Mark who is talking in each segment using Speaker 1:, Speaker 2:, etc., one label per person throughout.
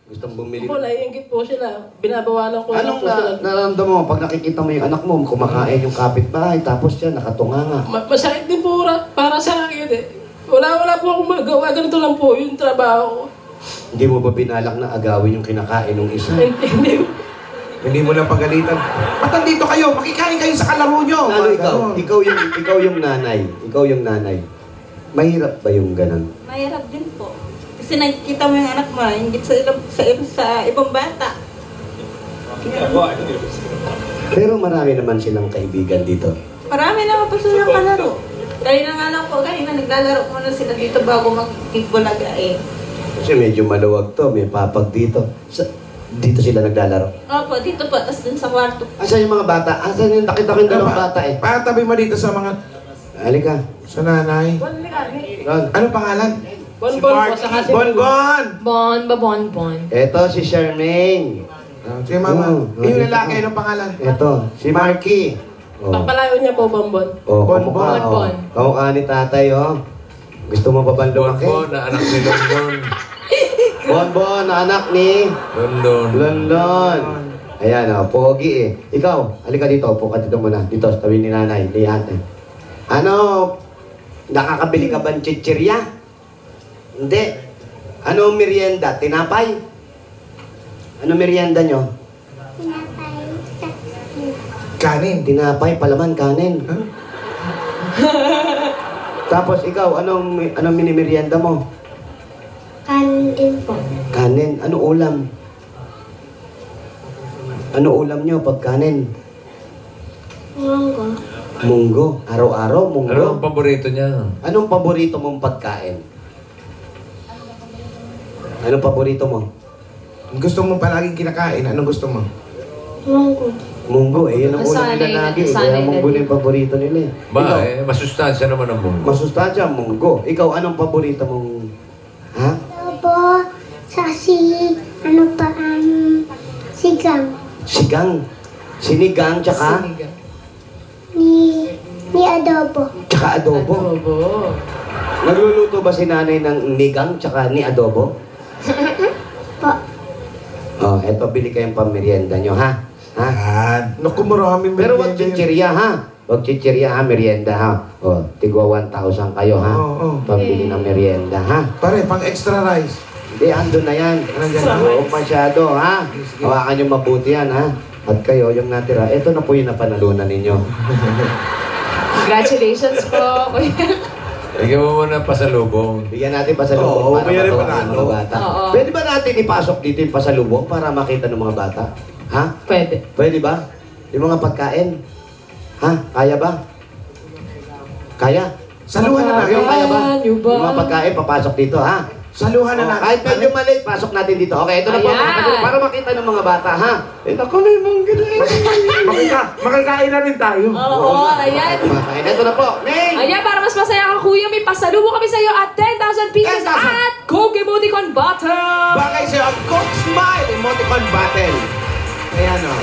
Speaker 1: Gustong bumili.
Speaker 2: Po, naiingit po sila. Binabawalan ko lang
Speaker 1: Anong
Speaker 2: po sila.
Speaker 1: nararamdaman mo pag nakikita mo yung anak mo, kumakain yung kapitbahay, tapos siya nakatunganga?
Speaker 2: Masakit din po para sa akin eh. Wala po akong magawa. Ganito lang po yung trabaho ko.
Speaker 1: Hindi mo ba binalak na agawin yung kinakain ng isa?
Speaker 2: Hindi.
Speaker 3: Hindi mo lang pagalitan. Ba't nandito kayo? Makikain kayo sa kalaro nyo.
Speaker 1: Lalo ikaw yung nanay. Ikaw yung nanay. Mahirap ba yung ganun?
Speaker 4: Mahirap din po. Kasi nakikita mo yung anak mo, hingit sa ibang bata.
Speaker 1: Pero marami naman silang kaibigan dito.
Speaker 4: Marami naman po silang kalaro. Kanina nga lang po, kanina naglalaro muna sila dito bago mag-bulaga eh.
Speaker 1: Kasi medyo maluwag to, may papag dito. Dito sila naglalaro.
Speaker 4: Opo, dito po, tapos dun sa kwarto.
Speaker 1: Asan yung mga bata? Asan yung nakita ko yung dalawang bata eh?
Speaker 3: Patabi mo dito sa mga...
Speaker 1: Halika.
Speaker 3: Sa nanay.
Speaker 1: Ron.
Speaker 3: Ano pangalan?
Speaker 2: Bonbon po sa kasi.
Speaker 3: Bonbon!
Speaker 5: Bonbon.
Speaker 1: Eto si Charmaine.
Speaker 3: Si mama. Yung lalaki, anong pangalan?
Speaker 1: Eto, si Marky.
Speaker 2: Papalayo niya po, Bonbon.
Speaker 5: Bonbon.
Speaker 1: Kamukha ni tatay, oh. Gusto mo ba bang lumaki?
Speaker 6: Bonbon, na anak ni London.
Speaker 1: Bonbon, na anak ni
Speaker 6: London.
Speaker 1: London. Ayan, oh, pogi eh. Ikaw, halika dito, upo ka dito muna. Dito, sa tabi ni nanay, ni ate. Ano, nakakabili ka ba ng chichirya? Hindi. Ano merienda? Tinapay? Ano merienda nyo?
Speaker 3: Kanin.
Speaker 1: Tinapay, palaman, kanin.
Speaker 3: Huh?
Speaker 1: Tapos ikaw, anong mini-merienda mo?
Speaker 7: Kanin din po.
Speaker 1: Kanin. Ano ulam? Ano ulam nyo pag kanin?
Speaker 7: Munggo.
Speaker 1: Munggo. Araw-araw, munggo.
Speaker 6: Ano ang paborito niya?
Speaker 1: Anong paborito mong pagkain? Anong paborito mo?
Speaker 3: Gusto mo palaging kinakain? Anong gusto mo?
Speaker 7: Munggo.
Speaker 1: Munggo. Eh, yun ang ulam
Speaker 5: Nasanay
Speaker 1: nila lagi.
Speaker 5: nasanay
Speaker 1: Kaya munggo
Speaker 5: na
Speaker 1: na yung paborito nila eh.
Speaker 6: Ba,
Speaker 1: Ikaw,
Speaker 6: masustansya naman ang munggo.
Speaker 1: masustansya, munggo. Ikaw, anong paborito mong... Ha?
Speaker 7: Opo, sigang.
Speaker 1: Sigang. Sinigang, tsaka?
Speaker 7: Ni adobo.
Speaker 1: Tsaka adobo.
Speaker 2: Adobo.
Speaker 1: Nagluluto ba si nanay ng nigang, tsaka ni adobo?
Speaker 7: Po.
Speaker 1: Oh, eto, bili kayong pamerienda nyo, ha? Ha?
Speaker 3: Yan. Naku, maraming
Speaker 1: Pero wag
Speaker 3: merienda yun.
Speaker 1: chichirya, ha? Wag chichirya, ha? Merienda, ha? O, tigwa 1,000 kayo, ha?
Speaker 3: Oo.
Speaker 1: Pambili ng merienda, ha?
Speaker 3: Pare, pang extra rice.
Speaker 1: Hindi, ando na yan.
Speaker 3: Nandyan na.
Speaker 1: Huwag masyado, ha? Hawakan nyo mabuti yan, ha? At kayo, yung natira, eto na po yung napanalunan ninyo.
Speaker 5: Congratulations po, Kuya.
Speaker 6: Bigyan mo muna pasalubong.
Speaker 1: Bigyan natin pasalubong
Speaker 3: Oo,
Speaker 1: para
Speaker 3: mayroon
Speaker 1: matuwa
Speaker 3: pa
Speaker 1: ang
Speaker 3: na,
Speaker 1: mga bata.
Speaker 5: Oo.
Speaker 1: Pwede ba natin ipasok dito yung pasalubong para makita ng mga bata? Ha?
Speaker 5: Pwede.
Speaker 1: Pwede ba? Yung mga pagkain? Ha? Kaya ba? Kaya?
Speaker 3: Saluhan na natin.
Speaker 1: Yung kaya ba?
Speaker 5: Yung ba?
Speaker 1: Yung mga pagkain, papasok dito, ha?
Speaker 3: Saluhan na
Speaker 1: Oh,
Speaker 3: natin.
Speaker 1: kahit medyo maliit, pasok natin dito. Okay, ito na po.
Speaker 5: Ayan.
Speaker 1: Para makita ng mga bata, ha? Ito ko na yung mga galing.
Speaker 3: Makikain na rin tayo.
Speaker 5: Oo, ayan.
Speaker 1: Kumakain. Ito na po. Ning!
Speaker 5: Ayan, para mas masaya ka, Kuya, may pasalubong kami sa iyo at 10,000 pieces
Speaker 3: 10,000.
Speaker 5: at Coke Emoticon Bottle!
Speaker 3: Bagay sa'yo ang Coke Smile Emoticon Battle. Ayan o.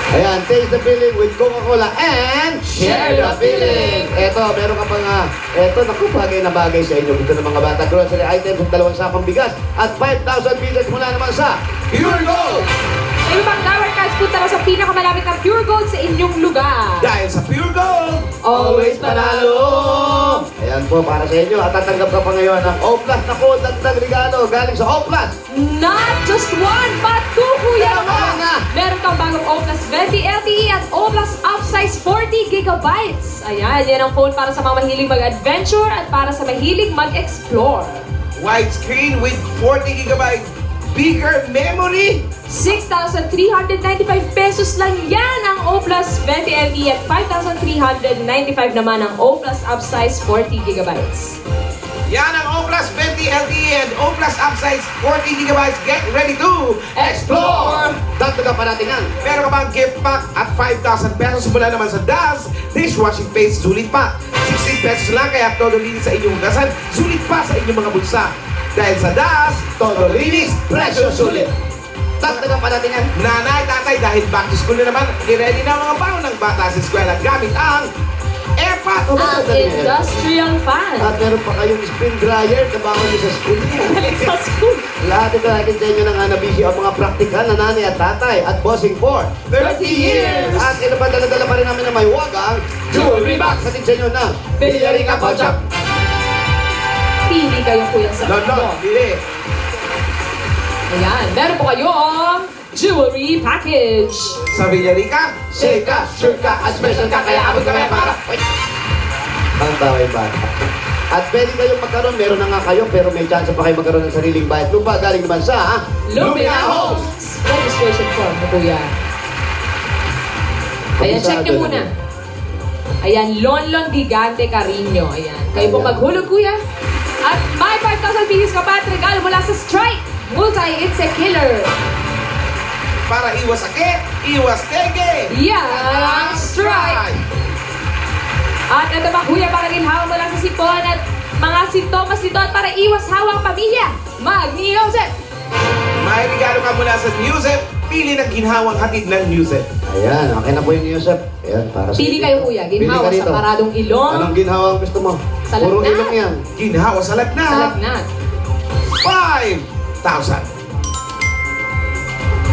Speaker 1: Ayan, taste the feeling with Coca-Cola and share the feeling. Eto, meron ka pa nga. Eto, naku, bagay na bagay sa inyo. Gusto ng mga bata. Grocery items at 2 sakong bigas at 5,000 pieces mula naman sa Pure Gold.
Speaker 5: Sa iba pang Tower Cards, punta na sa pinakamalapit na Pure Gold sa inyong lugar.
Speaker 3: Dahil sa Pure Gold.
Speaker 1: Always panalo! Ayan po, para sa inyo. At tatanggap ka pa ngayon ng O-Plus na code at regalo galing sa O-Plus.
Speaker 5: Not just one, but two, Kuya
Speaker 1: Dalawa
Speaker 5: naman.
Speaker 1: na.
Speaker 5: Meron kang bagong O-Plus 20 LTE at O-Plus upsize 40 gigabytes. Ayan, yan ang phone para sa mga mahilig mag-adventure at para sa mahilig mag-explore.
Speaker 3: Widescreen with 40 GB bigger memory.
Speaker 5: 6,395 pesos lang yan ang O-Plus 20 LTE at 5,395 naman ang O-Plus upsize 40 gigabytes.
Speaker 3: Yan ang O-Plus 20 LTE and O-Plus upsize 40 GB. Get ready to explore!
Speaker 1: Dagdagan pa natin yan.
Speaker 3: Meron ka bang gift pack at 5,000 pesos mula naman sa DAS Dishwashing Paste Sulit pa. 16 pesos lang kaya todo linis sa inyong hugasan. Sulit pa sa inyong mga bulsa. Dahil sa DAS, todo linis, presyo sulit.
Speaker 1: Dagdagan pa natin yan.
Speaker 3: Nanay, tatay, dahil back to school na naman, i-ready na ang mga baon ng bata sa eskwela gamit ang airpot.
Speaker 5: Ang industrial fan.
Speaker 1: At meron pa kayong spin dryer, kabangan nyo sa school.
Speaker 5: Sa school.
Speaker 1: Lahat Pagbati ko natin sa inyo ng Hanabishi ang mga praktikal na nanay at tatay at bossing for
Speaker 3: 30 years!
Speaker 1: At ito pa, dala-dala pa rin namin na may wagang jewelry box sa sa inyo ng Villarica Pawn Shop.
Speaker 5: Pili kayo kuya sa
Speaker 3: London, dili.
Speaker 5: Ayan, meron po kayong jewelry package.
Speaker 3: Sa Villarica,
Speaker 1: Safe ka, sure ka, at special ka, kaya abot kami para... Wait! Ang taway bata. At pwede kayong magkaroon, meron na nga kayo, pero may chance pa kayo magkaroon ng sariling bayad lupa galing naman sa
Speaker 5: Lumina Homes. Registration form na kuya. Ayan, check nyo muna. Ayan, Lonlon Gigante Carino. Ayan, kayo po maghulog kuya. At may 5,000 pieces ka pa at regalo mula sa Strike. Multi-It's a Killer.
Speaker 3: para iwas sakit, iwas tege.
Speaker 5: Yang Strike! At ito ba kuya, pakaginhawa mo lang sa sipon at mga sintomas nito at para iwas hawang pamilya. Mag-Niyosep!
Speaker 3: May regalo ka mula sa Newsep. Pili ng ginhawang hatid ng Newsep.
Speaker 1: Ayan, okay na po yung Yusef. Ayan, para sa
Speaker 5: Pili
Speaker 1: inyo.
Speaker 5: kayo kuya, ginhawa
Speaker 1: Pili ka
Speaker 5: sa
Speaker 1: rito.
Speaker 5: paradong ilong,
Speaker 1: Anong ginhawa ang gusto mo?
Speaker 5: Sa
Speaker 1: Puro
Speaker 5: lagnat.
Speaker 1: ilong yan.
Speaker 3: Ginhawa sa lagnat.
Speaker 5: sa lagnat.
Speaker 3: 5,000.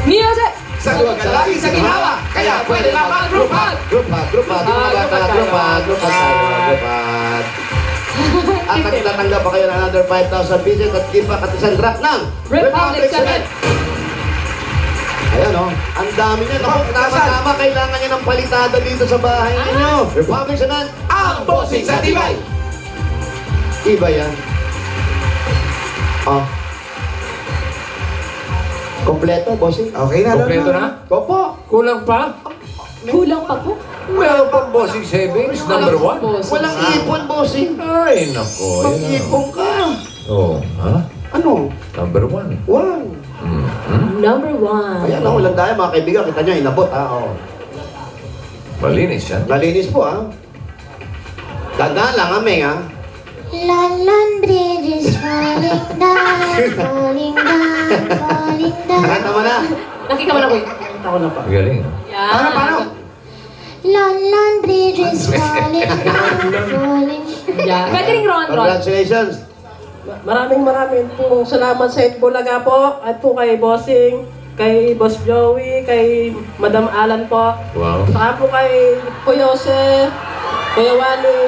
Speaker 5: Niyosep!
Speaker 3: Sagot ka lagi sa ginhawa, kaya pwede na mag-group hug.
Speaker 1: Group hug, group hug. Yung mga bata, group hug, group hug tayo, group hug. At nagtatanggap pa kayo ng another 5,000 pieces at give back at isang drop ng
Speaker 5: Republic 7.
Speaker 1: Ayan o, ang dami niya. Naku, tama-tama, kailangan niya ng palitada dito sa bahay ninyo. Republic 7,
Speaker 3: Ang bossing sa tibay.
Speaker 1: iba yan. Oh. Kompleto, bossing.
Speaker 3: Okay na,
Speaker 6: Kompleto
Speaker 3: Lolo.
Speaker 6: na?
Speaker 1: Kopo.
Speaker 6: Kulang pa?
Speaker 5: Kulang pa po.
Speaker 6: Meron pang bossing savings, number 1.
Speaker 1: Walang ipon, bossing.
Speaker 6: Ay, nako.
Speaker 1: Mag-ipon ka.
Speaker 6: Oh, ha?
Speaker 1: Ano?
Speaker 6: Number 1.
Speaker 1: One.
Speaker 5: Number 1.
Speaker 1: Ayan o, walang daya mga kaibigan. Kita nyo, inabot ha. Oh.
Speaker 6: Malinis yan.
Speaker 1: Malinis po ha. Tandaan lang, ameng ha.
Speaker 7: London Bridge is falling down, falling down, falling down.
Speaker 1: Nakita mo na.
Speaker 5: Nakita mo na kuya.
Speaker 1: Ako na pa.
Speaker 6: Galing.
Speaker 5: Yan.
Speaker 3: Paano?
Speaker 7: London Bridge is falling down, falling.
Speaker 5: Yan. Pwede rin Ron.
Speaker 1: Congratulations.
Speaker 2: Maraming pong salamat sa Itbulaga po at po kay Bossing, kay Boss Joey, kay Madam Alan po.
Speaker 6: Wow.
Speaker 2: Saka po kay Kuya Jose, Kuya Wally,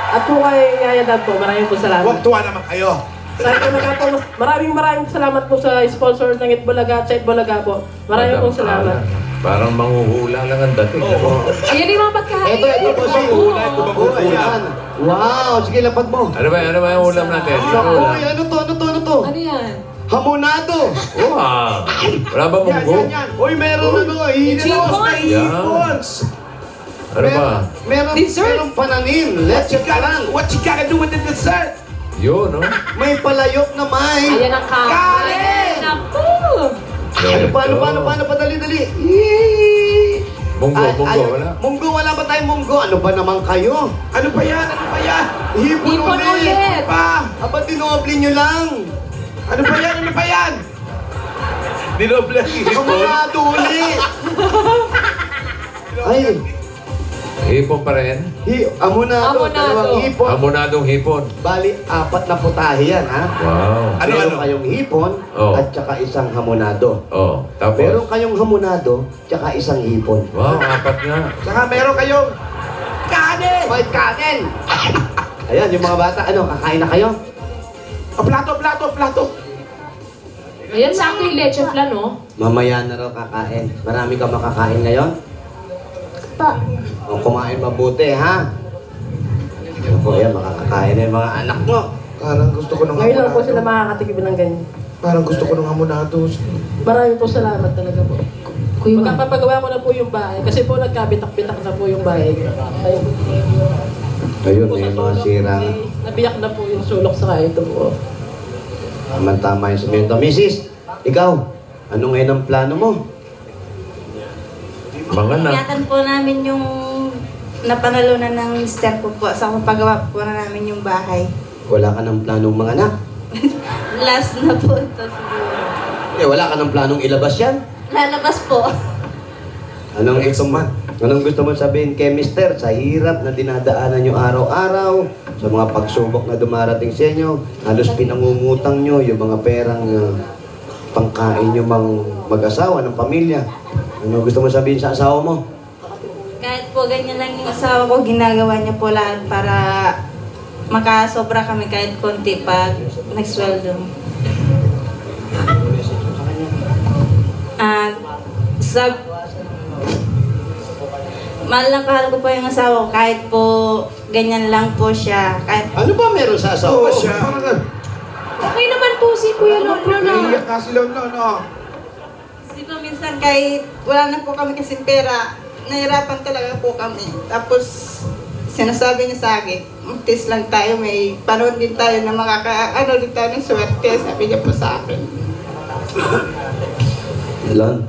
Speaker 2: at po kay Yaya Dad po. Maraming po salamat.
Speaker 3: Huwag tuwa naman kayo.
Speaker 2: Sa Itbulaga po, maraming salamat po sa sponsor ng Itbulaga at sa Itbulaga po. Maraming po salamat.
Speaker 6: Parang manghuhula lang ang dating.
Speaker 5: Ayan yung mga pagkain.
Speaker 1: Ito, bossing.
Speaker 5: Oo.
Speaker 1: Oh, ayan. Wow, sige, lapad mo.
Speaker 6: Ano ba yung ulam natin?
Speaker 1: Uy, ano to?
Speaker 5: Ano yan?
Speaker 1: Hamonado.
Speaker 6: Wow. Wala ba munggo?
Speaker 3: Yan.
Speaker 1: Uy, meron ano,
Speaker 5: Chipon.
Speaker 3: Ipons.
Speaker 6: Ano ba?
Speaker 1: Meron pananim. Let's check lang.
Speaker 3: What you gotta do with the dessert?
Speaker 6: Yun, no?
Speaker 1: May palayok na may.
Speaker 5: Ayan ang kanin.
Speaker 3: Kanin!
Speaker 5: Naku!
Speaker 1: Ano, paano, dali. Yee!
Speaker 6: Munggo, wala?
Speaker 1: Munggo, wala ba tayong munggo? Ano ba naman kayo?
Speaker 3: Ano ba yan?
Speaker 1: Hipon
Speaker 5: Hipon ulit.
Speaker 3: Pa!
Speaker 1: Aba, dinoble nyo lang.
Speaker 3: Ano ba yan? Dinoble ang ipon.
Speaker 1: Hamonado ulit. Ay,
Speaker 6: Hipon pa rin.
Speaker 1: hamonado.
Speaker 5: Hamonado.
Speaker 1: Dalawang hipon.
Speaker 6: Hamonadong hipon.
Speaker 1: Bali, 4 na putahe yan, ha?
Speaker 6: Wow.
Speaker 1: Meron
Speaker 3: Ano?
Speaker 1: kayong hipon
Speaker 6: Oh.
Speaker 1: at saka isang hamonado.
Speaker 6: Oh, tapos?
Speaker 1: Meron kayong hamonado tsaka isang hipon.
Speaker 6: Wow, 4 nga.
Speaker 3: Saka meron kayong kanin!
Speaker 1: May kanin! Ayan, yung mga bata, ano, kakain na kayo?
Speaker 3: O, plato!
Speaker 5: Ayan, sakto yung leche flan, no?
Speaker 1: Mamaya na raw kakain. Marami ka makakain ngayon?
Speaker 7: Po.
Speaker 1: O, kumain mabuti, ha? Ako, ayan, makakakain na yung mga anak mo.
Speaker 3: Parang gusto ko ng
Speaker 2: Ngayon lang po sila makakatikim ng ganyan.
Speaker 3: Parang gusto ko ng hamonados.
Speaker 2: Maraming po salamat talaga po.
Speaker 5: Kuya,
Speaker 2: Magkapapagawa ko na po yung bahay kasi po nagkabitak-bitak na po yung bahay. Ayun.
Speaker 1: Ayun,
Speaker 2: Po
Speaker 1: may
Speaker 2: sa
Speaker 1: mga
Speaker 2: sulok,
Speaker 1: sirang.
Speaker 2: nabiyak na po yung sulok sa ito po.
Speaker 1: Tama yung semento. Mrs., ikaw, ano ngayon ang plano mo?
Speaker 6: Mga na.
Speaker 4: Ingatan po namin yung napanalunan ng mister ko po sa paggawa po na namin yung bahay.
Speaker 1: Wala ka ng planong mga anak?
Speaker 4: Last na po ito siguro.
Speaker 1: Wala ka ng planong ilabas yan?
Speaker 4: Lalabas po.
Speaker 1: Anong gusto mo sabihin kay Mister sa hirap na dinadaanan nyo araw-araw, sa mga pagsubok na dumarating sa inyo, halos pinangungutang nyo yung mga perang pangkain nyo mang mag-asawa ng pamilya. Ano gusto mo sabihin sa asawa mo?
Speaker 4: Kahit po ganyan lang yung asawa ko, ginagawa niya po lahat para makasobra kami kahit konti pag nagsweldo. At mahal na kahal ko po yung asawa ko kahit po ganyan lang po siya. Kahit
Speaker 1: Ano ba meron sa asawa mo?
Speaker 5: Okay naman po si Kuya Lolo na.
Speaker 3: Naiiyak nga si Lolo, no?
Speaker 4: Kasi po minsan kahit wala na po kami kasing pera, nahirapan talaga po kami. Tapos sinasabi niya sa akin, magtis lang tayo, may panahon din tayo na makakaano din tayo ng swerte, sabi niya po sa akin.
Speaker 1: Lon,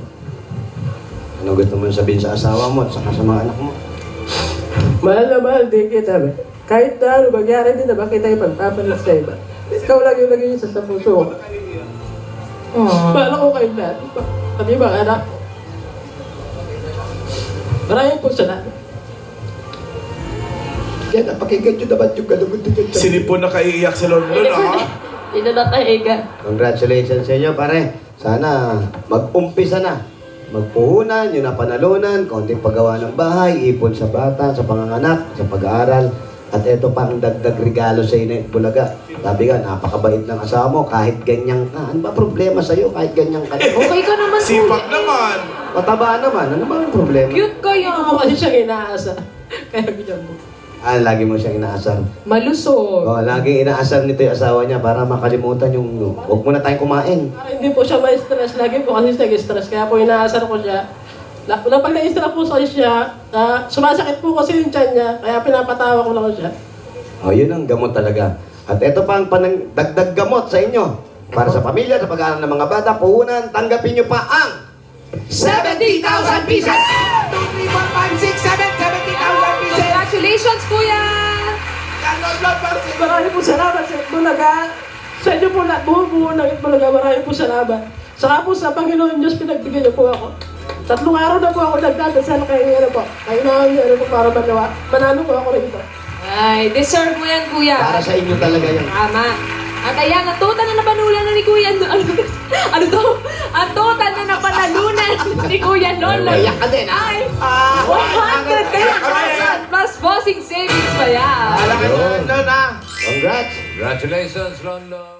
Speaker 1: ano gusto mo sabihin sa asawa mo at saka sa mga anak mo?
Speaker 2: Mahal na mahal din kita. Kahit na ano, magyari din na ba kita ipagpapalit sa iba. Ikaw lang yung lagay sa puso ko. Paano ko kayo lahat? Pati ba, anak? Maraming po salamat.
Speaker 1: Kaya napakinggan nyo naman yung galugod din.
Speaker 3: Sinipon na kaiiyak si Lolo, ha?
Speaker 5: Hindi na nakahiga.
Speaker 1: Congratulations sa inyo, pare. Sana mag-umpisa na. Magpuhunan, yun na panalunan, konting paggawa ng bahay, ipon sa bata, sa panganganak, sa pag-aaral. At ito pa ang dagdag regalo sa inyo, Bulaga. Sabi ka, napakabait ng asawa mo, kahit ganyan ka. Ano ba problema sa'yo kahit ganyan ka?
Speaker 5: Okay ka naman po.
Speaker 3: Sipag naman.
Speaker 1: Mataba naman, ano ba ang problema?
Speaker 5: Cute kayo.
Speaker 2: Hindi ko kasi siyang inaasa. Kaya ganyan mo.
Speaker 1: Lagi mo siyang inaasar.
Speaker 5: Malusog.
Speaker 1: Laging inaasar nito yung asawa niya para makalimutan yung, huwag muna tayong kumain.
Speaker 2: Para hindi po siya ma-stress. Lagi po kasi nag-stress. Kaya po inaasar ko siya. Pag na-stress po siya, sumasakit po kasi yung tiyan niya. Kaya pinapatawa ko lang siya.
Speaker 1: Yun ang gamot talaga. At ito pa ang dagdag gamot sa inyo. Para sa pamilya, sa pag-aaral ng mga bata, puhunan, tanggapin nyo pa ang 70,000 pieces!
Speaker 3: 2, 3, 4, 5, 6, 7, 70,000 pieces!
Speaker 5: Congratulations, Kuya!
Speaker 2: Maraming po salamat sa Itbulaga. Sa inyo po lahat, buo-buo ng Itbulaga, maraming po salamat. Saka po sa Panginoon Diyos, pinagbigyan niyo po ako. 3 araw na po ako nagdadasal kayo ano po. Kayo na ano po para manalo po ako rito.
Speaker 5: Ay, deserve mo yan, Kuya.
Speaker 1: Para sa inyo talaga yan.
Speaker 5: Tama. At ayan, ang total na napanulan na ni Kuya. Ano to? Ang total na napanalunan ni Kuya Lolo.
Speaker 1: Iyak ka din, ha?
Speaker 5: Ay, 100,000 plus bossing savings pa yan.
Speaker 3: Alam ka na, Lolo, ha?
Speaker 1: Congrats!
Speaker 6: Congratulations, Lolo.